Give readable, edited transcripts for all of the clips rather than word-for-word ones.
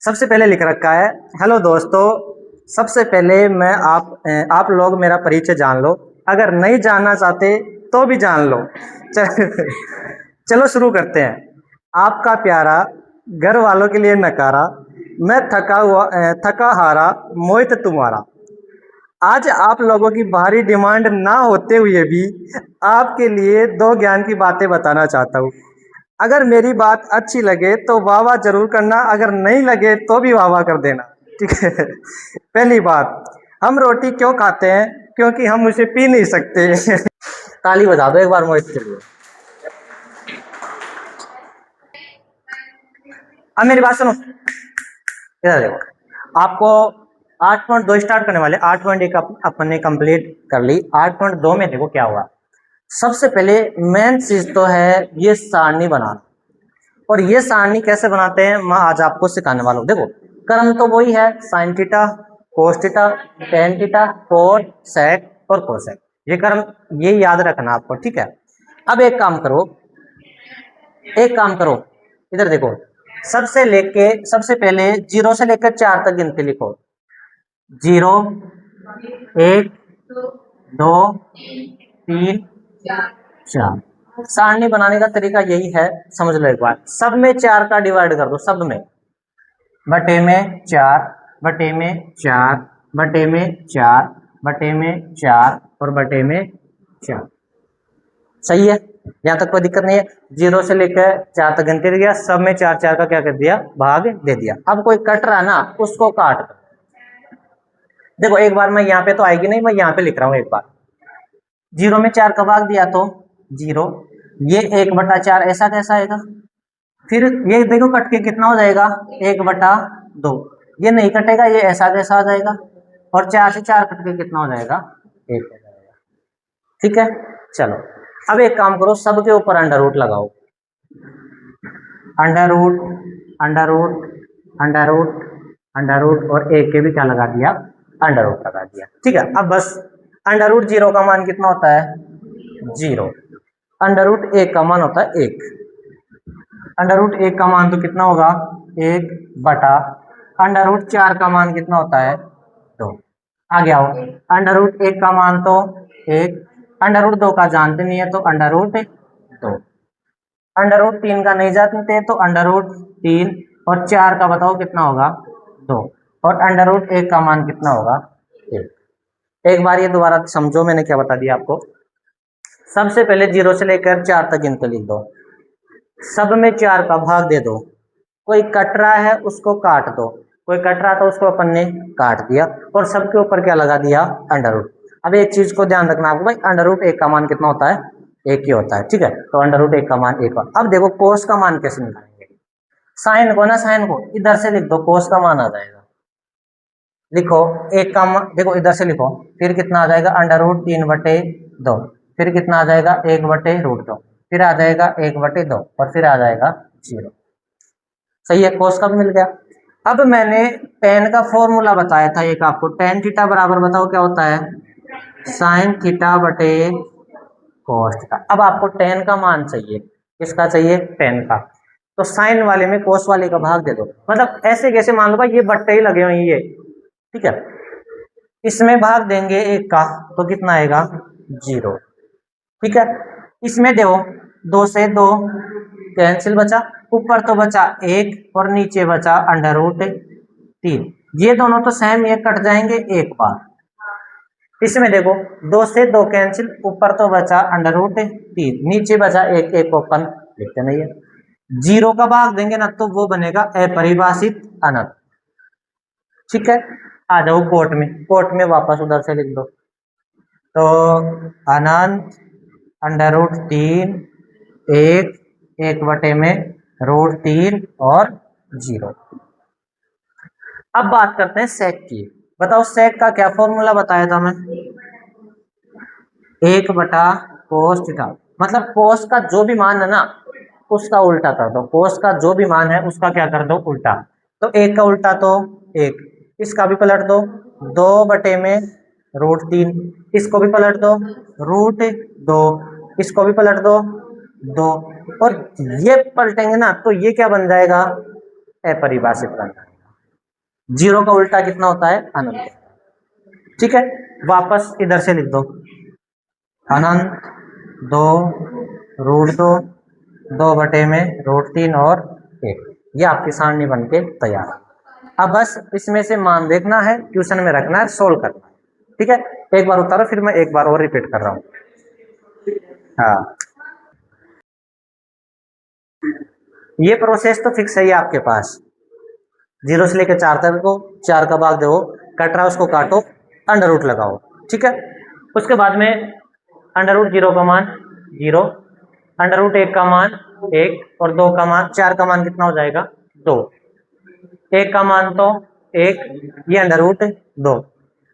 सबसे पहले लिख रखा है, हेलो दोस्तों। सबसे पहले मैं आप लोग मेरा परिचय जान लो, अगर नहीं जानना चाहते तो भी जान लो। चलो शुरू करते हैं। आपका प्यारा, घर वालों के लिए नकारा, मैं थका हारा, मोहित तुम्हारा। आज आप लोगों की भारी डिमांड ना होते हुए भी आपके लिए दो ज्ञान की बातें बताना चाहता हूँ। अगर मेरी बात अच्छी लगे तो वाह वाह जरूर करना, अगर नहीं लगे तो भी वाह वाह कर देना। ठीक है। पहली बात, हम रोटी क्यों खाते हैं? क्योंकि हम उसे पी नहीं सकते। ताली बजा दो एक बार मोहित के लिए। अब मेरी बात सुनो, इधर देखो। आपको 8.2 स्टार्ट करने वाले, 8.1 अपन ने कंप्लीट कर ली। 8.2 में देखो क्या हुआ। सबसे पहले मेन चीज तो है ये सारणी बनाना, और ये सारणी कैसे बनाते हैं मैं आज आपको सिखाने वाला हूँ। देखो, क्रम तो वही है, sine theta, cos theta, tan theta, cot, sec और कोसेक। ये क्रम ये याद रखना आपको, ठीक है। अब एक काम करो, इधर देखो। सबसे पहले 0 से लेकर 4 तक गिनती लिखो। 0, 1, 2, 3, 4। सारणी बनाने का तरीका यही है, समझ लो एक बार। सब में 4 का डिवाइड कर दो, सब में बटे में 4, बटे में 4, बटे में 4, बटे में 4 और बटे में 4। सही है, यहां तक कोई दिक्कत नहीं है। 0 से लेकर 4 तक गिनती रह गया, सब में 4 4 का क्या कर दिया, भाग दे दिया। अब कोई कट रहा ना, उसको काट दो। देखो एक बार मैं यहाँ पे तो आएगी नहीं, मैं यहाँ पे लिख रहा हूँ एक बार। 0 में 4 का भाग दिया तो 0, ये 1/4 ऐसा कैसा आएगा। फिर ये देखो कट के कितना हो जाएगा, 1/2। ये नहीं कटेगा, ये ऐसा कैसा आ जाएगा, और 4 से 4 कट के कितना हो जाएगा, 1 हो जाएगा। ठीक है, चलो अब एक काम करो, सबके ऊपर अंडर रूट लगाओ। Under root, under root, under root, under root, और एक के भी क्या लगा दिया, अंडर रूट लगा दिया। ठीक है, अब बस अंडर रूट 0 का मान कितना होता है, 0। अंडर रूट 1 का मान होता है 1। अंडर रूट 1 का मान तो कितना होगा, 1 बटा अंडर रूट 4 का मान कितना होता है, 2। आगे आओ, अंडर रूट 1 का मान तो 1, अंडर रूट 2 का जानते नहीं है तो अंडर रूट 2, अंडर रूट 3 का नहीं जानते तो अंडर रूट 3, और 4 का बताओ कितना होगा, 2, और अंडर रूट 1 का मान कितना होगा, 1। एक बार ये दोबारा समझो मैंने क्या बता दिया आपको। सबसे पहले 0 से लेकर 4 तक गिनकर लिख दो, सब में 4 का भाग दे दो। कोई कट रहा है उसको काट दो, कोई कट रहा था उसको अपन ने काट दिया, और सबके ऊपर क्या लगा दिया, अंडर रूट। अब एक चीज को ध्यान रखना आपको भाई, अंडर रूट 1 का मान कितना होता है, 1 ही होता है। ठीक है, तो अंडर रूट 1 का मान 1। अब देखो कोस का मान कैसे निकालेंगे। साइन को ना, साइन को इधर से लिख दो, कोस का मान आ जाएगा। लिखो 1 का मान, देखो इधर से लिखो, फिर कितना आ जाएगा, अंडर रूट 3/2, फिर कितना आ जाएगा, 1/√2, फिर आ जाएगा 1/2, और फिर आ जाएगा 0। सही है, कोस का भी मिल गया। अब मैंने टेन का फॉर्मूला बताया था एक आपको, टेन थीटा बराबर बताओ क्या होता है, साइन थीटा बटे कोस थीटा। अब आपको टेन का मान चाहिए, किसका चाहिए, टेन का। तो साइन वाले में कोस वाले का भाग दे दो, मतलब ऐसे कैसे मान लो भाई, ये बट्टे ही लगे हुए ये। ठीक है, इसमें भाग देंगे 1 का तो कितना आएगा, 0। ठीक है, इसमें दो, 2 से 2 कैंसिल, बचा ऊपर तो बचा 1 और नीचे बचा अंडर रूट 3। ये दोनों तो सेम, ये कट जाएंगे एक बार। इसमें देखो 2 से 2 कैंसिल, ऊपर तो बचा अंडर रूट 3, नीचे बचा 1, 1 ओपन, लिखते नहीं है। 0 का भाग देंगे ना तो वो बनेगा अपरिभाषित अनंत। ठीक है, आ जाओ कोट में, कोट में वापस उधर से लिख दो। तो अनंत अंडर रूट 3, 1, 1 में √3 और 0। अब बात करते हैं सेक की। बताओ सेक का क्या फॉर्मूला बताया था मैं, 1/cos थीटा। मतलब कोस का जो भी मान है ना उसका उल्टा कर दो, कोस का जो भी मान है उसका क्या कर दो, उल्टा। तो 1 का उल्टा तो 1, इसका भी पलट दो, 2/√3, इसको भी पलट दो, √2, इसको भी पलट दो, 2, और ये पलटेंगे ना तो ये क्या बन जाएगा, अपरिभाषित बन जाएगा। जीरो का उल्टा कितना होता है? अनंत। ठीक है, वापस इधर से लिख दो, अनंत 2 √2, 2 में √3 और 1। ये आपकी सारणी बन के तैयार है। अब बस इसमें से मान देखना है, ट्यूशन में रखना है, सोल्व करना है। ठीक है, एक बार उतारो, फिर मैं एक बार और रिपीट कर रहा हूँ। हाँ, ये प्रोसेस तो फिक्स है ही आपके पास। 0 से लेकर 4 तक को 4 का भाग दो, कट रहा है उसको काटो, अंडर रूट लगाओ। ठीक है, उसके बाद में अंडर रूट 0 का मान 0, अंडर रूट 1 का मान 1 और 2 का मान 4 का मान कितना हो जाएगा? 2। 1 का मान तो 1, ये अंडर रूट 2,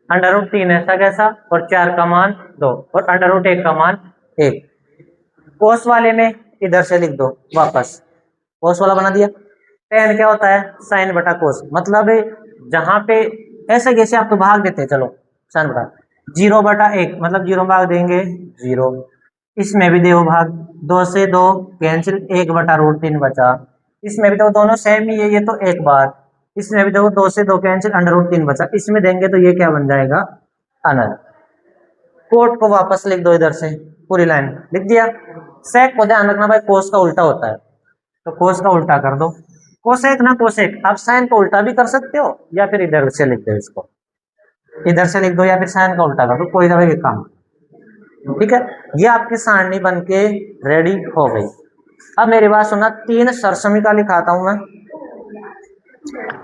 अंडर रूट 3 ऐसा कैसा, और 4 का मान 2 और अंडर रूट 1 का मान 1। कोस वाले में इधर से लिख दो वापस, कोस वाला बना दिया। टेन क्या होता है? साइन बटा कोस। मतलब जहां पे ऐसे कैसे आप तो भाग देते हैं, चलो साइन बटा 0/1, मतलब 0 भाग देंगे 0। इसमें भी दो भाग, 2 से 2 कैंसिल, 1/√3 बचा। इसमें भी तो दोनों सेम ही है, ये तो एक बार। इसमें भी देखो 2 से 2 कैंसिल, अंडर रूट 3 बचा। इसमें देंगे तो ये क्या बन जाएगा? अनंत। कोट को वापस लिख दो, इधर से पूरी लाइन लिख दिया। सेक को ध्यान रखना भाई, कोस का उल्टा होता है, तो कोस का उल्टा कर दो। कोसेक ना कोसेक, आप साइन का उल्टा भी कर सकते हो, या फिर इधर से लिख दो, इसको इधर से लिख दो, या फिर साइन का उल्टा कर दो, कोई भी काम। ठीक है, ये आपकी सारणी बन के रेडी हो गई। अब मेरी बात सुनना, 3 सरसमिका लिखाता हूं मैं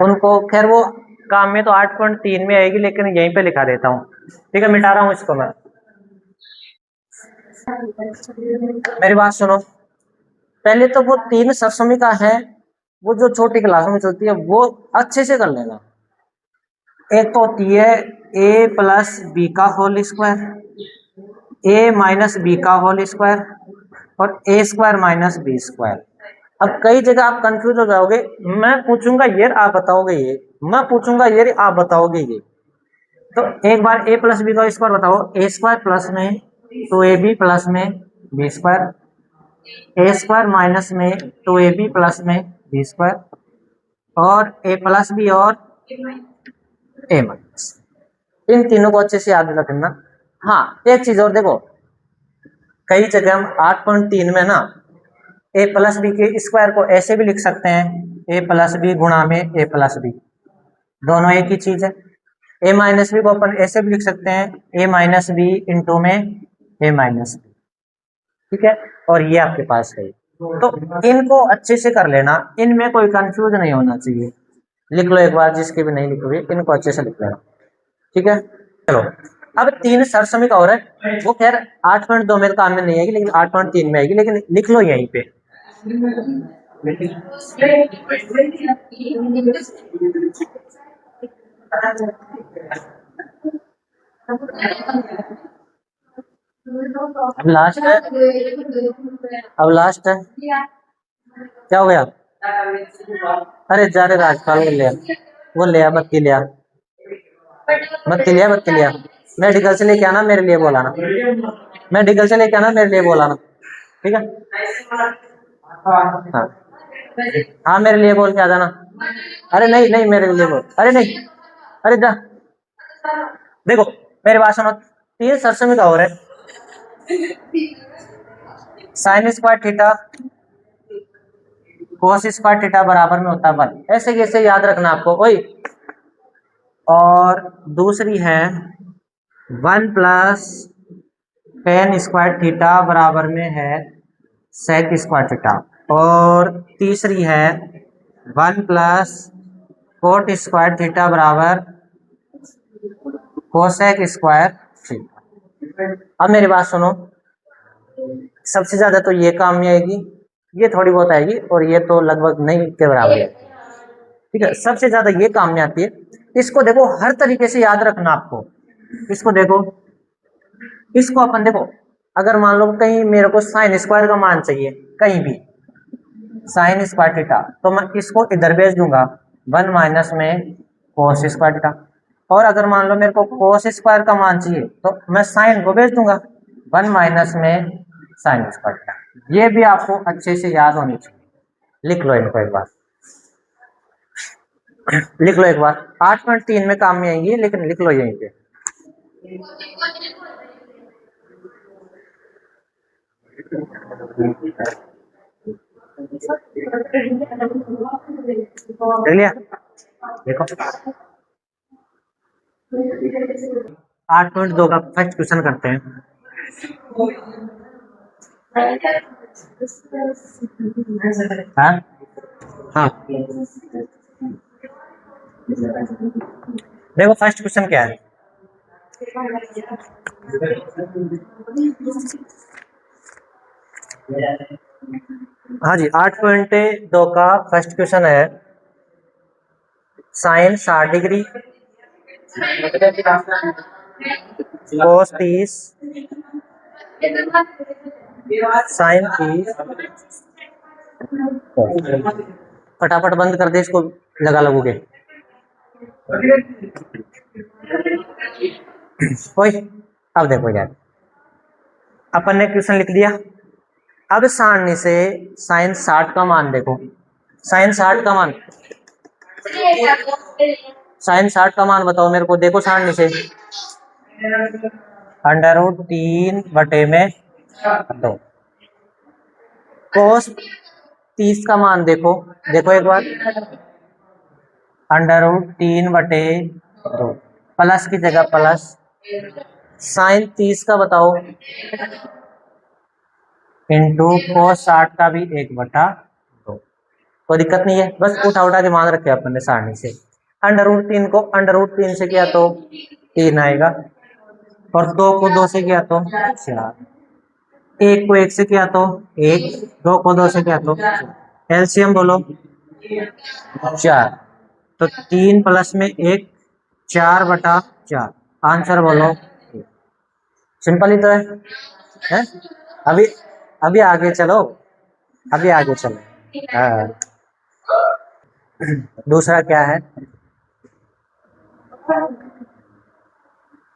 उनको। खैर वो काम में तो 8.3 में आएगी, लेकिन यहीं पे लिखा देता हूँ। ठीक है, मिटा रहा हूँ इसको मैं। मेरी बात सुनो, पहले तो वो 3 सरसमिका है, वो जो छोटी क्लास में चलती है, वो अच्छे से कर लेना। एक तो होती है a+b² a-b² और a² - b²। अब कई जगह आप कंफ्यूज हो जाओगे, मैं पूछूंगा ये आप बताओगे ये, मैं पूछूंगा ये आप बताओगे ये। तो एक बार a+b² बताओ। a² प्लस में 2ab प्लस में b², a² माइनस में 2ab प्लस में b² और a+b और a माइनस। इन तीनों को अच्छे से याद रखना। हाँ, एक चीज और देखो, कई जगह हम 8.3 में ना a+b के स्क्वायर को ऐसे भी लिख सकते हैं, a+b गुणा में a+b, दोनों एक ही चीज है। a-b को अपन ऐसे भी लिख सकते हैं, a-b इंटू में a-b। ठीक है, और ये आपके पास है। तो इनको अच्छे से कर लेना, इनमें कोई कंफ्यूज नहीं होना चाहिए। लिख लो एक बार, जिसके भी नहीं लिखोगे इनको अच्छे से लिख लेना। ठीक है, चलो अब 3 सरसमिका और है, वो खैर 8.2 मेरे काम में नहीं आएगी, लेकिन 8.3 में आएगी, लेकिन लिख लो यहीं पे। अब लास्ट है, अब लास्ट है, क्या हो गया? अरे जा रे राजपाल ले लिया, वो ले आ, बत्ती ले आ, बत्ती लिया, बत्ती लिया। मेडिकल से लेके आना, मेरे लिए बोलाना, मेडिकल से लेके आना, मेरे लिए बोलाना। ठीक है, हाँ हाँ, मेरे लिए बोल के आ जाना। अरे नहीं नहीं, मेरे लिए बोल, अरे नहीं, अरे जा। देखो मेरी बात सुनो, 3 सरसमिका और है, sin² थीटा cos² थीटा बराबर में होता है 1। ऐसे कैसे याद रखना आपको वही। और दूसरी है 1 + tan² थीटा बराबर में है sec² थीटा। और तीसरी है 1 + cot² थीटा बराबर cosec² थीटा। अब मेरी बात सुनो, सबसे ज्यादा तो ये काम में आएगी, ये थोड़ी बहुत आएगी, और ये तो लगभग नहीं के बराबर है। ठीक है, सबसे ज्यादा ये काम में आती है। इसको देखो हर तरीके से याद रखना आपको। इसको देखो, इसको अपन देखो, अगर मान लो कहीं मेरे को sin² का मान चाहिए, कहीं भी sin² थीटा, तो मैं इसको इधर भेज दूंगा 1 माइनस में cos² थीटा। और अगर मान लो मेरे को cos² का मान चाहिए, तो मैं साइन को भेज दूंगा 1 माइनस में sin² थीटा। ये भी आपको अच्छे से याद होनी चाहिए, लिख लो इनको एक बार। लिख लो एक बार, 8.3 में काम में आएंगी, लेकिन लिख लो यहीं पे। देख लिया, देखो 8.2 का फर्स्ट क्वेश्चन करते हैं। हाँ हाँ, देखो फर्स्ट क्वेश्चन क्या है। हाँ जी, 8.2 का फर्स्ट क्वेश्चन है, साइन 60 डिग्री कोस 30 साइन 30। फटाफट बंद कर दे इसको, लगा लगोगे। ओए अब देखो यार, अपन ने क्वेश्चन लिख दिया। अब सारणी से साइन 60 का मान देखो, साइन 60 का मान, साइन 60 का मान बताओ मेरे को, देखो सारणी से। √3/2। कोस 30 का मान देखो, देखो एक बार, √3/2 प्लस की जगह प्लस, साइन 30 का बताओ इंटू कोस 60 का भी 1/2। कोई दिक्कत नहीं है, बस उठा उठा के मान रखे अपन ने सारणी से। √3 को √3 से किया तो 3 आएगा, और 2 को 2 से किया तो 4, 1 को 1 से किया तो 1, 2 को 2 से किया तो, एलसीएम बोलो 4, तो 3 प्लस में 1, 4/4, आंसर बोलो। सिंपल ही तो है? अभी अभी आगे चलो, अभी आगे चलो। हाँ, दूसरा क्या है,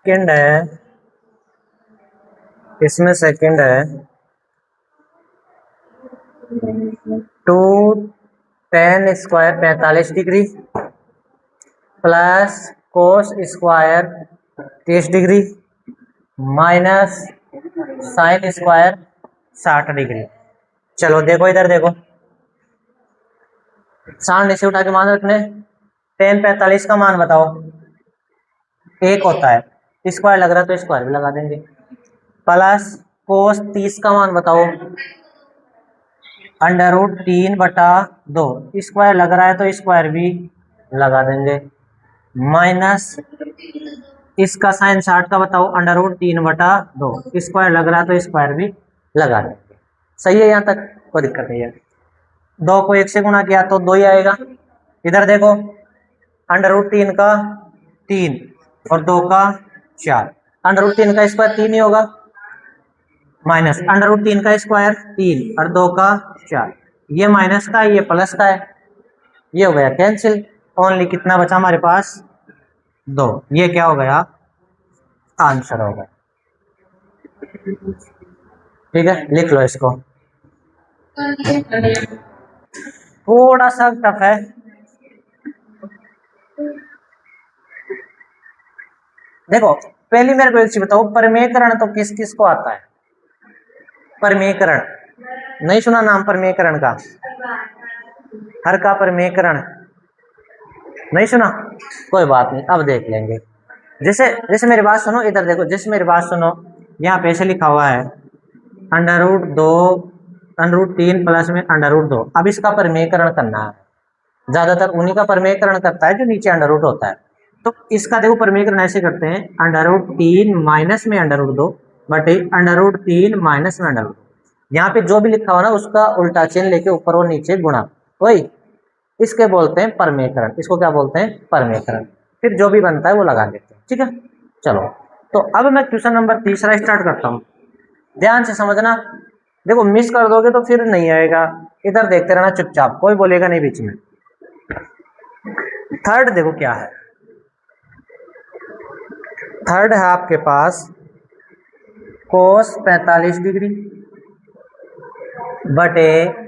सेकंड है, इसमें सेकंड है 2 tan square 45 degree plus cos square 30 degree minus sine square 60 degree. चलो देखो इधर देखो, सामने से उठा के मान रखने, tan 45 का मान बताओ, 1 होता है, स्क्वायर लग रहा है तो स्क्वायर भी लगा देंगे, प्लस कोस 30 का मान बताओ, √3/2, स्क्वायर लग रहा है तो स्क्वायर भी लगा देंगे, माइनस इसका साइन 60 का बताओ, √3/2, स्क्वायर लग रहा है तो स्क्वायर भी लगा देंगे। सही है, यहाँ तक कोई दिक्कत नहीं है। 2 को 1 से गुणा किया तो 2 ही आएगा। इधर देखो, √3 का 3 और 2 का 4, √3 का स्क्वायर 3 ही होगा, माइनस √3 का स्क्वायर 3 और 2 का 4, ये माइनस का ये प्लस का है, ये हो गया कैंसिल, ओनली कितना बचा हमारे पास, 2। ये क्या हो गया, आंसर हो गया। ठीक है, लिख लो इसको, थोड़ा सा टफ है। देखो पहली मेरे को एक चीज बताओ, परमेयकरण तो किस किस को आता है, परमेयकरण, नहीं सुना नाम परमेयकरण का, हर का परमेयकरण नहीं सुना, कोई बात नहीं, अब देख लेंगे। जैसे जैसे मेरी बात सुनो, इधर देखो, जैसे मेरी बात सुनो, यहाँ पे ऐसे लिखा हुआ है √3 प्लस में √2, अब इसका परमेयकरण करना है, ज्यादातर उन्हीं का परमेयकरण करता है जो नीचे अंडर होता है। तो इसका देखो परमेयकरण ऐसे करते हैं, √3 माइनस में √2 बटे √3 माइनस में √2, यहाँ पे जो भी लिखा हुआ ना उसका उल्टा चिन्ह लेके ऊपर और नीचे गुणा, वही इसके बोलते हैं परमेयकरण। इसको क्या बोलते हैं, परमेयकरण। फिर जो भी बनता है वो लगा देते हैं, ठीक है। चलो, तो अब मैं क्वेश्चन नंबर 3 स्टार्ट करता हूँ, ध्यान से समझना। देखो मिस कर दोगे तो फिर नहीं आएगा, इधर देखते रहना चुपचाप, कोई बोलेगा नहीं बीच में। थर्ड देखो क्या है, थर्ड है आपके पास कोस 45 डिग्री बटे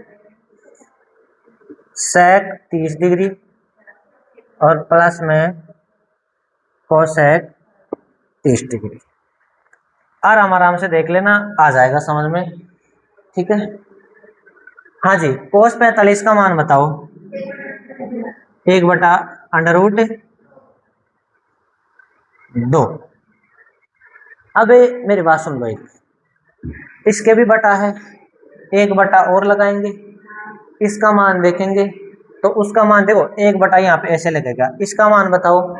सेक 30 डिग्री और प्लस में कोसेक 30 डिग्री। आराम से देख लेना, आ जाएगा समझ में। ठीक है, हाँ जी, कोस 45 का मान बताओ। 1/√2। अब मेरी बात सुन लो, इसके भी बटा है, 1 बटा और लगाएंगे, इसका मान देखेंगे तो उसका मान देखो 1 बटा यहाँ पे ऐसे लगेगा, इसका मान बताओ।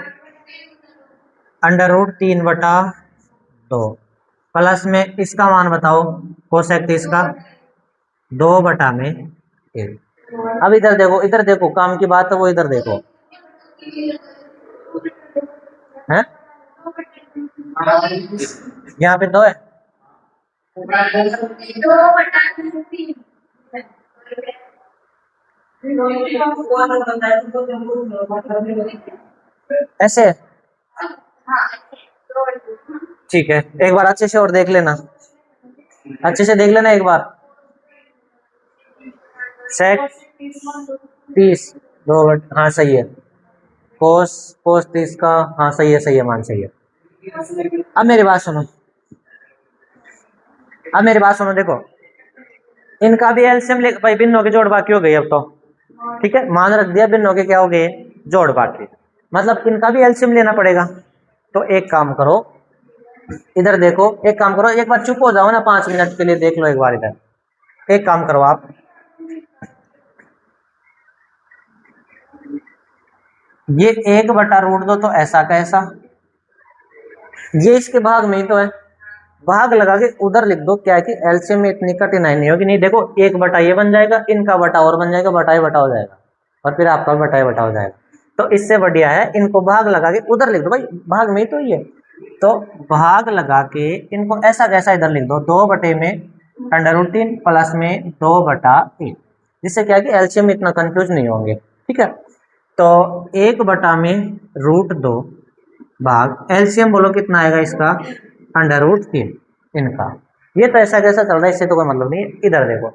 √3/2 प्लस में इसका मान बताओ कोसेक 30 का 2/1। अब इधर देखो, इधर देखो, काम की बात है वो, इधर देखो है, यहाँ पे 2 है। ऐसे ठीक है, एक बार अच्छे से और देख लेना, अच्छे से देख लेना एक बार। सेक 30 हाँ सही है, कोस कोस 30 का, हाँ सही है मान सही है। अब मेरी बात सुनो, देखो इनका भी एलसीएम ले भाई, भिन्नों के जोड़ बाकी हो गई अब तो। ठीक है, मान रख दिया, भिन्नों के क्या हो गए, जोड़ बाकी, मतलब इनका भी एलसीएम लेना पड़ेगा। तो एक काम करो, इधर देखो, एक काम करो, एक बार चुप हो जाओ ना 5 मिनट के लिए, देख लो एक बार इधर। एक काम करो आप, ये 1/√2 तो ऐसा का ऐसा, ये इसके भाग में ही तो है, भाग लगा के उधर लिख दो, क्या है कि एलसीएम में इतनी कठिनाई नहीं होगी। नहीं देखो, 1 बटा ये बन जाएगा, इनका बटा और बन जाएगा, बटा हो जाएगा, और फिर आपका बटा हो जाएगा। तो इससे बढ़िया है इनको भाग लगा के उधर लिख दो भाई, भाग में ही तो ये, तो भाग लगा के इनको ऐसा कैसा इधर लिख दो, 2/√3 प्लस में 2/1, जिससे क्या है कि एलसीएम में इतना कंफ्यूज नहीं होंगे। ठीक है, तो 1/√2 भाग एलसीएम बोलो कितना आएगा इसका, √3 इनका। ये तो ऐसा कैसा चल रहा है, इससे तो कोई मतलब नहीं है। इधर देखो,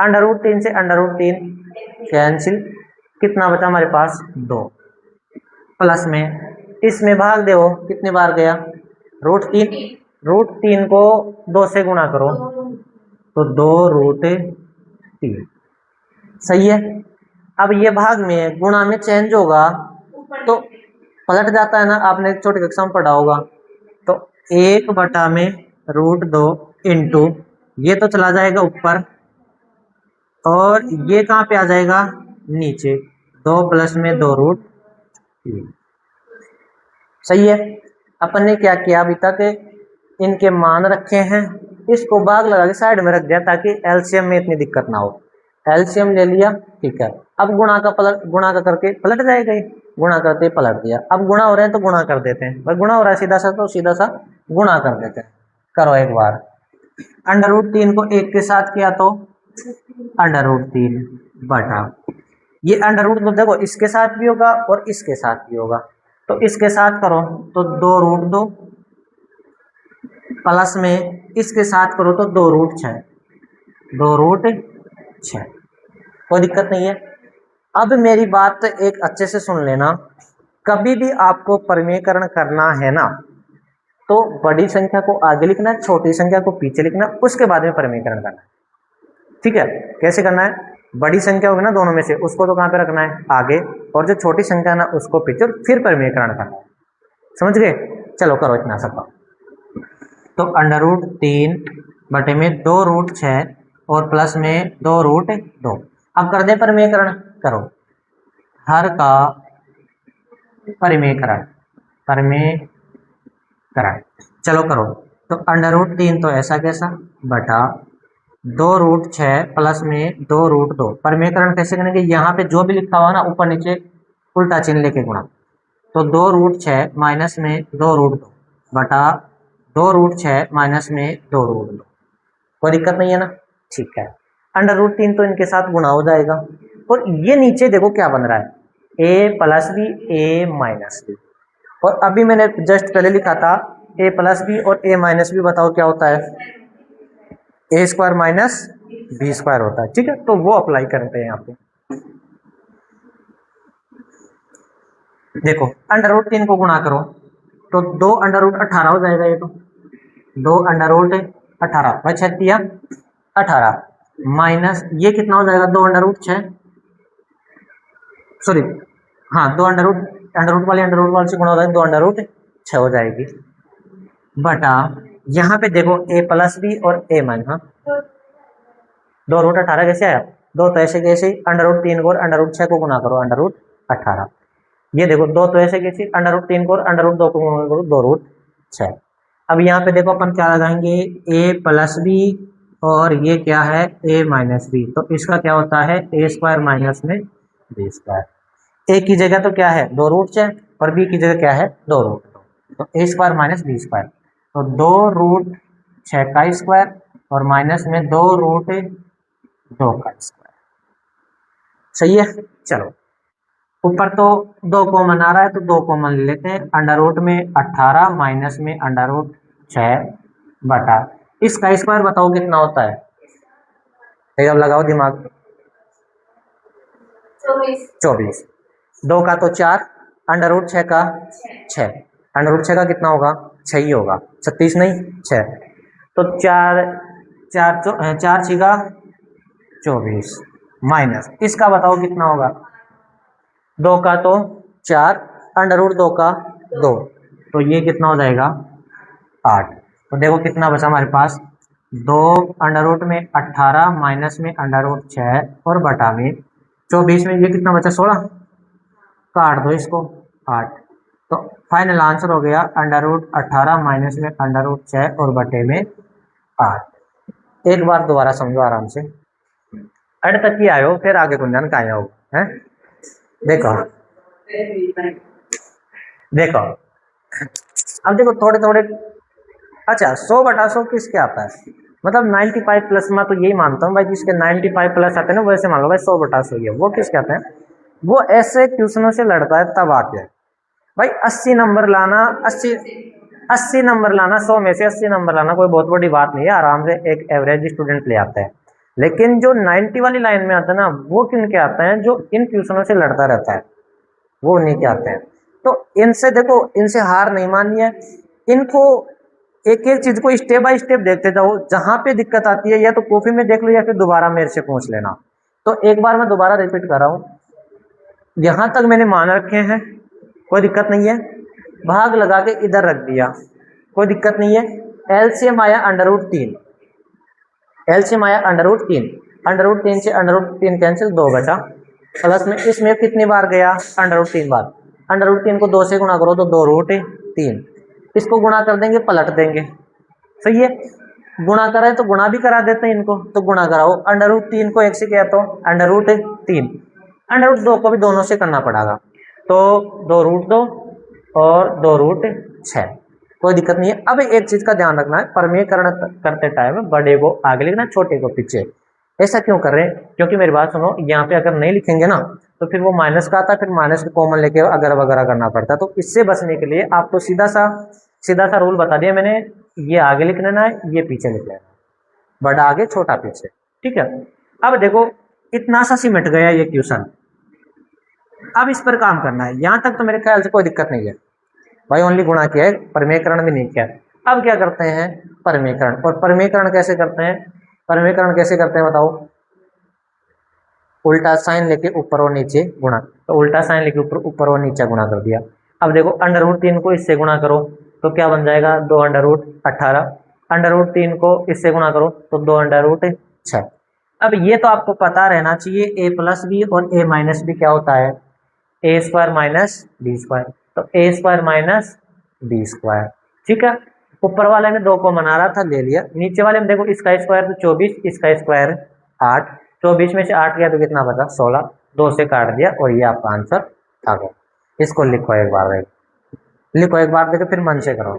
√3 से √3 कैंसिल, कितना बचा हमारे पास 2, प्लस में इसमें भाग दो, कितनी बार गया, √3, √3 को 2 से गुणा करो तो 2√3, सही है। अब ये भाग में गुणा में चेंज होगा तो पलट जाता है ना, आपने छोटी कक्षा में पढ़ा होगा। तो 1/√2 इंटू, ये तो चला जाएगा ऊपर, और ये कहाँ पे आ जाएगा, नीचे, 2 प्लस में 2√3, सही है। अपन ने क्या किया अभी तक, इनके मान रखे हैं, इसको भाग लगा के साइड में रख दिया ताकि एलसीएम में इतनी दिक्कत ना हो। एलसीएम ले लिया, ठीक है। अब गुणा का करके पलट जाएगा, गुणा करते पलट दिया। अब गुणा हो रहे हैं तो गुणा कर देते हैं, भाई गुणा हो रहा है सीधा सा, तो सीधा सा गुणा कर देते हैं। करो एक बार, √3 को 1 के साथ किया तो √3 बटा, ये √2 देखो इसके साथ भी होगा और इसके साथ भी होगा, तो इसके साथ करो तो 2√2, प्लस में इसके साथ करो तो 2√6, 2√6, कोई दिक्कत नहीं है। अब मेरी बात एक अच्छे से सुन लेना, कभी भी आपको परिमेयकरण करना है ना, तो बड़ी संख्या को आगे लिखना है, छोटी संख्या को पीछे लिखना है, उसके बाद में परिमेयकरण करना है। ठीक है, कैसे करना है, बड़ी संख्या होगी ना दोनों में से, उसको तो कहाँ पे रखना है, आगे, और जो छोटी संख्या है ना उसको पीछे, फिर परिमेयकरण करना है। समझ गए, चलो करो इतना सब। तो √3 बटे में 2√6 और प्लस में 2√2, अब कर दे परिमेयकरण, करो हर का परिमेयकरण, चलो करो। तो √3 तो ऐसा कैसा बटा 2√6 प्लस में 2√2, परिमेयकरण कैसे करेंगे, यहाँ पे जो भी लिखा हुआ ना ऊपर नीचे उल्टा चिन्ह लेके गुणा, तो 2√6 माइनस में 2√2 बटा 2√6 माइनस में 2√2, कोई दिक्कत नहीं है ना, ठीक है। √3 तो इनके साथ गुणा हो जाएगा, और ये नीचे देखो क्या बन रहा है, a+b a-b, और अभी मैंने जस्ट पहले लिखा था a+b और a-b, बताओ क्या होता है, a² माइनस b² होता है। ठीक है, तो वो अप्लाई करते हैं यहाँ पे। देखो अंडर रूट 3 को गुणा करो तो 2√18 हो जाएगा, ये तो 2√18 भाई 18 माइनस ये कितना हो जाएगा 2√6, सॉरी हाँ 2 अंडर रूट वाले से गुणा हो जाएगा 2√6 हो जाएगी, बटा यहाँ पे देखो a प्लस बी और a माइनस, हाँ 2√18 कैसे आया, दो तो ऐसे कैसे अंडर रूट 3 को और अंडर रूट 6 को गुणा करो अंडर रूट 18, ये देखो दो तो ऐसे कैसे अंडर रूट 3 को और अंडर रूट 2 को गुणा करो 2√6। अब यहाँ पे देखो अपन क्या लगाएंगे a प्लस बी और ये क्या है a माइनस बी, तो इसका क्या होता है a² माइनस में b², a की जगह तो क्या है 2√6 और b की जगह क्या है 2√2, तो a² माइनस b², तो 2√6 का स्क्वायर और माइनस में 2√2 का स्क्वायर, सही है। चलो ऊपर तो 2 कॉमन आ रहा है तो 2 कॉमन ले लेते हैं, अंडर रूट में 18 माइनस में अंडर रूट 6 बटा इसका स्क्वायर बताओ कितना होता है, अब लगाओ दिमाग, 24, 2 का तो 4, अंडर रूट 6 का 6, अंडर रूट 6 का कितना होगा 6 ही होगा, 36 नहीं 6, तो 4 6 का 24 माइनस इसका बताओ कितना होगा, 2 का तो 4, अंडर रूट 2 का 2, तो ये कितना हो जाएगा 8, तो देखो कितना बचा हमारे पास 2 अंडर रूट में 18 माइनस में अंडर रूट 6 और बटा में 24 में ये कितना बचा 16, काट दो इसको 8, तो फाइनल आंसर हो गया अंडर रूट 18 माइनस में अंडर रूट 6 और बटे में 8। एक बार दोबारा समझो आराम से, अंत तक ही आयो फिर आगे गुंजन का आया हो है। देखो देखो अब देखो थोड़े थोड़े, अच्छा 100/100 किसके आता है, मतलब 95 प्लस में तो यही मानता हूँ भाई, जिसके 95 प्लस आते हैं ना वैसे मान लो भाई 100/100 है, वो किसके आते हैं, वो ऐसे ट्यूशनों से लड़ता है तब आते हैं भाई। 80 नंबर लाना 80 नंबर लाना 100 में से 80 नंबर लाना कोई बहुत बड़ी बात नहीं है, आराम से एक एवरेज स्टूडेंट ले आता है, लेकिन जो 90 वाली लाइन में आता है ना वो किन के आते हैं, जो इन ट्यूशनों से लड़ता रहता है वो उन्हीं के आते हैं। तो इनसे देखो, इनसे हार नहीं माननी है, इनको एक एक चीज को स्टेप बाय स्टेप देखते जाओ, जहां पे दिक्कत आती है या तो कॉपी में देख लो या फिर दोबारा मेरे से पूछ लेना। तो एक बार मैं दोबारा रिपीट कर रहा हूँ, यहां तक मैंने मान रखे हैं कोई दिक्कत नहीं है, भाग लगा के इधर रख दिया कोई दिक्कत नहीं है, एलसीएम आया अंडर रूट 3, एलसीएम आया अंडर रूट 3 से अंडर रूट 3 कैंसिल 2 बचा, प्लस में इसमें कितनी बार गया अंडर रूट 3 बार, अंडर रूट 3 को 2 से गुणा करो तो 2√3, इसको गुणा कर देंगे पलट देंगे, सही है, गुणा करें तो गुणा भी करा देते हैं इनको, तो गुणा कराओ अंडर रूट 3 को 1 से किया तो अंडर रूट 3, अंडर रूट 2 को भी दोनों से करना पड़ेगा, तो 2√2 और 2√6, कोई दिक्कत नहीं है। अब एक चीज का ध्यान रखना है, परमेयकरण करते टाइम बड़े को आगे लिखना छोटे को पीछे, ऐसा क्यों कर रहे हैं, क्योंकि मेरी बात सुनो, यहाँ पे अगर नहीं लिखेंगे ना तो फिर वो माइनस का आता है, फिर माइनस को कॉमन लेके अगर वगैरह करना पड़ता है, तो इससे बचने के लिए आपको सीधा सा रूल बता दिया मैंने, ये आगे लिख लेना है ये पीछे लिख लेना है, बड़ा आगे छोटा पीछे, ठीक है। अब देखो इतना सा सिमट गया ये क्वेश्चन, अब इस पर काम करना है, यहाँ तक तो मेरे ख्याल से कोई दिक्कत नहीं है भाई, ओनली गुणा किया है, परमेयकरण भी नहीं किया। अब क्या करते हैं परमेयकरण, और परमेयकरण कैसे करते हैं, परमेयकरण कैसे करते हैं बताओ, उल्टा साइन लेके ऊपर और नीचे गुणा, तो उल्टा साइन लेके ऊपर और नीचे गुणा कर दिया। अब देखो अंडर रूट 3 को इससे गुणा करो तो क्या बन जाएगा 2 अंडर रूट 18, अंडर रूट 3 को इससे गुणा करो तो 2 अंडर रूट 6। अब ये तो आपको पता रहना चाहिए a प्लस बी और a माइनस बी क्या होता है, a² माइनस b², तो a² माइनस b², ठीक है। ऊपर वाले में 2 को मना रहा था ले लिया, नीचे वाले में देखो इसका स्क्वायर तो 24, इसका स्क्वायर 8, 24 में से 8 गया तो कितना बचा 16, 2 से काट दिया और ये आपका आंसर आ गया। इसको लिखो एक बार, लिखो एक बार, देखो फिर मन से करो।